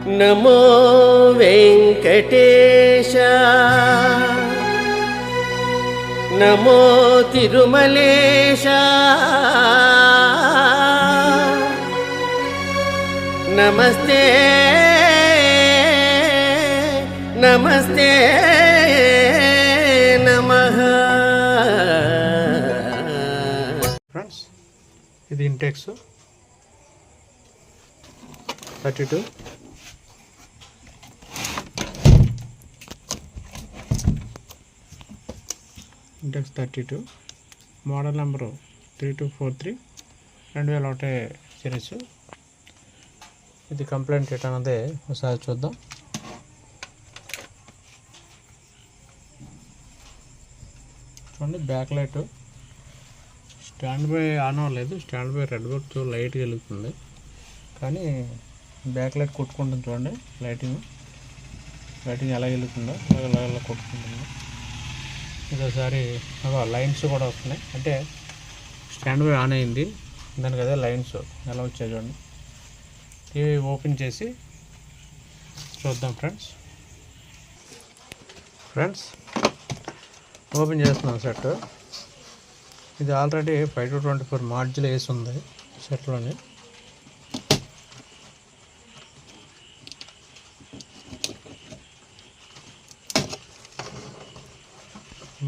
నమో వెంకటేశ నమో తిరుమలేశ నమస్తే నమస్తే నమః. ఫ్రెండ్స్, ఇది Intex 32 Intex 32 model number 3243 2001 series. ఇది కంప్లైంట్ రేట్ అన్నది ఒకసారి చూద్దాం. చూడండి, backlight standby on అవ్వలేదు, స్టాండ్ బై రెడ్ బర్త్ లైట్ వెలుగుతుంది, కానీ బ్యాక్ లైట్ కొట్టుకుంటుంది. చూడండి, లైటింగ్ ఎలా వెలుగుతుందో అలా కొట్టుకుంటుంది. ఇంకోసారి లైన్స్ కూడా వస్తున్నాయి, అంటే స్టాండ్ బై ఆన్ అయింది, దానికి అదే లైన్స్ ఎలా వచ్చాయి చూడండి. ఇవి ఓపెన్ చేసి చూద్దాం ఫ్రెండ్స్. ఓపెన్ చేస్తున్నాం సెట్. ఇది ఆల్రెడీ 5-24 మార్జిల్ వేసి ఉంది సెట్లోని.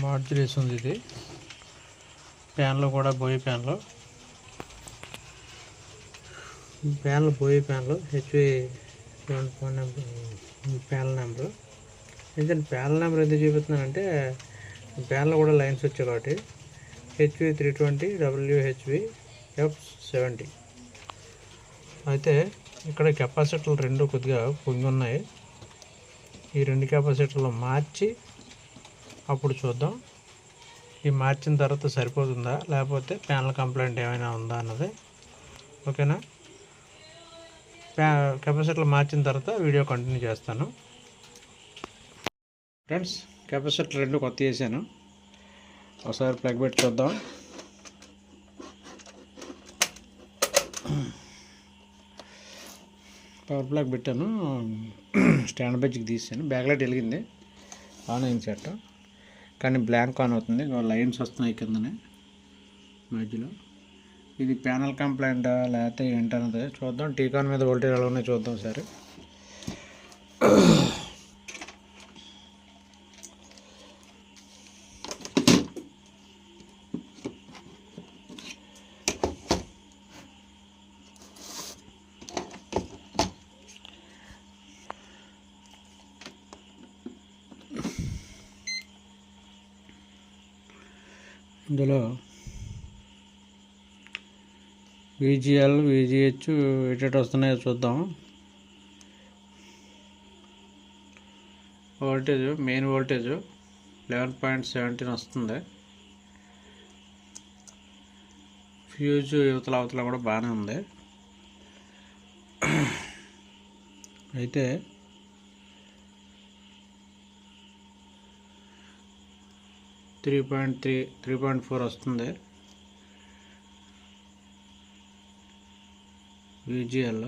మార్జిల్ వేసి ఉంది. ఇది ప్యాన్లో కూడా బోయి ప్యాన్లో హెచ్వి ప్యానల్ నెంబరు. ఎందుకంటే ప్యానల్ నెంబర్ ఎందుకు చూపిస్తున్నానంటే ప్యాన్లో కూడా లైన్స్ వచ్చాయి కాబట్టి. HV 320 WHV F70. అయితే ఇక్కడ కెపాసిటర్లు రెండు కొద్దిగా పొంగి ఉన్నాయి. ఈ రెండు కెపాసిటర్లు మార్చి అప్పుడు చూద్దాం. ఈ మార్చిన తర్వాత సరిపోతుందా, లేకపోతే ప్యానల్ కంప్లైంట్ ఏమైనా ఉందా అన్నది. ఓకేనా? కెపాసిటర్లు మార్చిన తర్వాత వీడియో కంటిన్యూ చేస్తాను. ఫ్రెండ్స్, కెపాసిటర్ రెండు కొత్త చేశాను. ఒకసారి ప్లగ్ పెట్టి చూద్దాం. పవర్ ప్లగ్ పెట్టాను, స్టాండ్ బైకి తీసాను. బ్యాక్ లైట్ వెలిగింది, ఆన్ అయింది సెట్, కానీ బ్లాంక్ ఆన్ అవుతుంది. లైన్స్ వస్తున్నాయి కిందనే మధ్యలో. ఇది ప్యానల్ కంప్లైంటా లేకపోతే ఏంటన్నది చూద్దాం. టీకాన్ మీద వోల్టేజ్ ఎలా ఉన్నాయో చూద్దాం సరే. ఇందులో VGL VGH ఎటు వస్తున్నాయో చూద్దాం. వోల్టేజ్, మెయిన్ వోల్టేజ్ 11.17 వస్తుంది. ఫ్యూజ్ అవతల కూడా బాగానే ఉంది. అయితే 3.4 వస్తుంది VGL.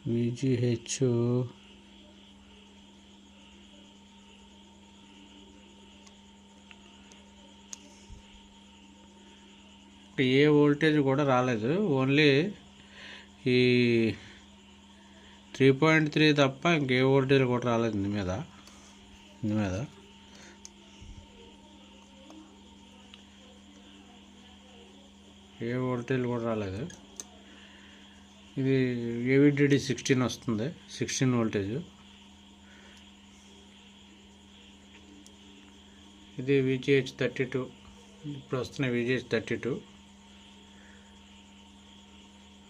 VGH ఏ వోల్టేజ్ కూడా రాలేదు, ఓన్లీ ఈ 3.3 తప్ప ఇంకే వోల్టేజ్ కూడా రాలేదు. ఇందు మీద ఏ వోల్టేజ్ కూడా రాలేదు. ఇది AVDD 16 వస్తుంది, 16 వోల్టేజ్. ఇది VGH 32, ఇప్పుడు వస్తున్నాయి VGH 32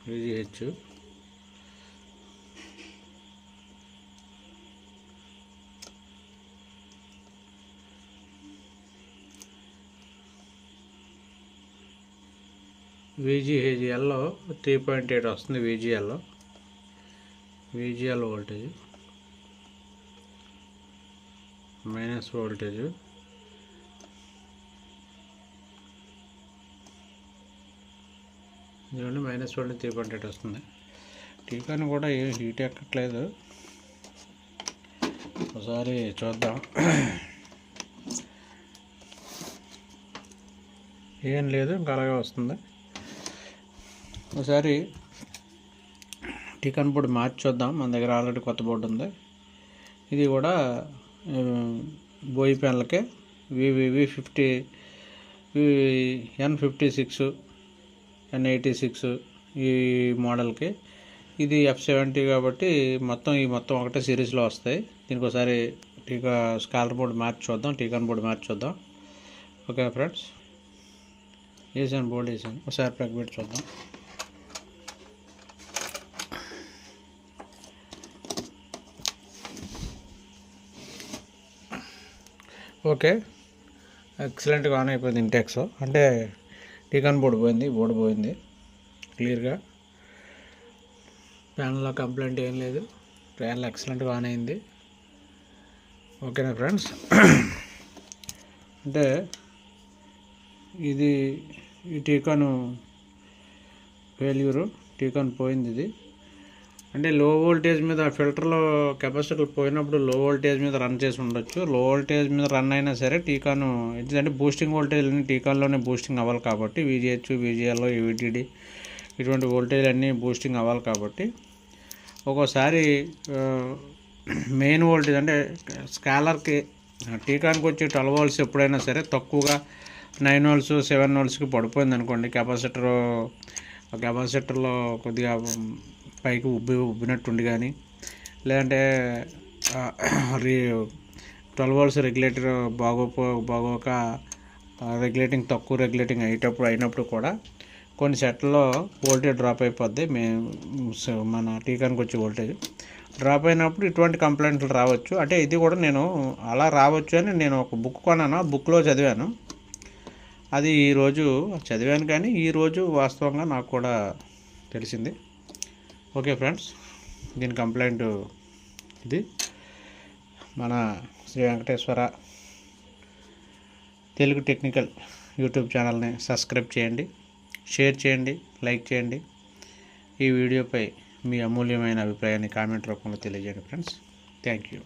VGH. VGL 3.8 వస్తుంది. VGL వోల్టేజ్ మైనస్ వోల్టేజ్ దీనివల్ల -23.8 వస్తుంది. టీకాను కూడా ఏం హీట్ ఎక్కట్లేదు, ఒకసారి చూద్దాం. ఏం లేదు, ఇంకా అలాగే వస్తుంది. ఒకసారి టీకాన్ బోర్డు మార్చి చూద్దాం. మన దగ్గర ఆల్రెడీ కొత్త బోర్డు ఉంది. ఇది కూడా బోయి పెన్లకే V50 N56 N86 ఈ మోడల్కి. ఇది F70 కాబట్టి మొత్తం ఒకటే సిరీస్లో వస్తాయి. దీనికి ఒకసారి స్కాలర్ బోర్డు మార్చి చూద్దాం, టీకాన్ బోర్డు మార్చి చూద్దాం. ఓకే ఫ్రెండ్స్, వేసాను, బోర్డు వేసాను. ఒకసారి ప్లగ్ పెట్టి చూద్దాం. ఓకే, ఎక్సలెంట్గా ఆన్ అయిపోయింది ఇంటెక్స్. అంటే టీకాన్ బోర్డు పోయింది క్లియర్గా. ప్యానల్లో కంప్లైంట్ ఏం లేదు, ప్యానల్ ఎక్సలెంట్గా ఆన్ అయింది. ఓకేనా ఫ్రెండ్స్, అంటే ఇది ఈ టీకాను ఫెయిల్యూరు, టీకాన్ పోయింది. ఇది అంటే లో వోల్టేజ్ మీద ఫిల్టర్లో కెపాసిటర్ పోయినప్పుడు లో వోల్టేజ్ మీద రన్ చేసి ఉండొచ్చు. లో వోల్టేజ్ మీద రన్ అయినా సరే టీకాను, ఎందుకంటే బూస్టింగ్ వోల్టేజ్ అన్ని టీకాన్లోనే బూస్టింగ్ అవ్వాలి కాబట్టి, VGH, VGL, VDD ఇటువంటి వోల్టేజ్ అన్నీ బూస్టింగ్ అవ్వాలి కాబట్టి ఒక్కోసారి మెయిన్ వోల్టేజ్ అంటే స్కాలర్కి టీకానికి వచ్చే 12 volts ఎప్పుడైనా సరే తక్కువగా 9 volts 7 voltsకి పడిపోయింది అనుకోండి, కెపాసిటర్లో కొద్దిగా పైకి ఉబ్బినట్టుండి కానీ, లేదంటే 12 volts రెగ్యులేటర్ బాగోక తక్కువ రెగ్యులేటింగ్ అయినప్పుడు కూడా కొన్ని సెట్లలో వోల్టేజ్ డ్రాప్ అయిపోద్ది. మన టీకానికి వచ్చే వోల్టేజ్ డ్రాప్ అయినప్పుడు ఇటువంటి కంప్లైంట్లు రావచ్చు. అంటే ఇది కూడా నేను అలా రావచ్చు అని నేను ఒక బుక్ కొన్నాను, ఆ బుక్లో చదివాను. అది ఈరోజు చదివాను, కానీ ఈరోజు వాస్తవంగా నాకు కూడా తెలిసింది. ఓకే ఫ్రెండ్స్, దీని కంప్లైంట్ ఇది. మన శ్రీ వెంకటేశ్వర తెలుగు టెక్నికల్ యూట్యూబ్ ఛానల్ని సబ్స్క్రైబ్ చేయండి, షేర్ చేయండి, లైక్ చేయండి. ఈ వీడియోపై మీ అమూల్యమైన అభిప్రాయాన్ని కామెంట్ రూపంలో తెలియజేయండి ఫ్రెండ్స్. Thank you.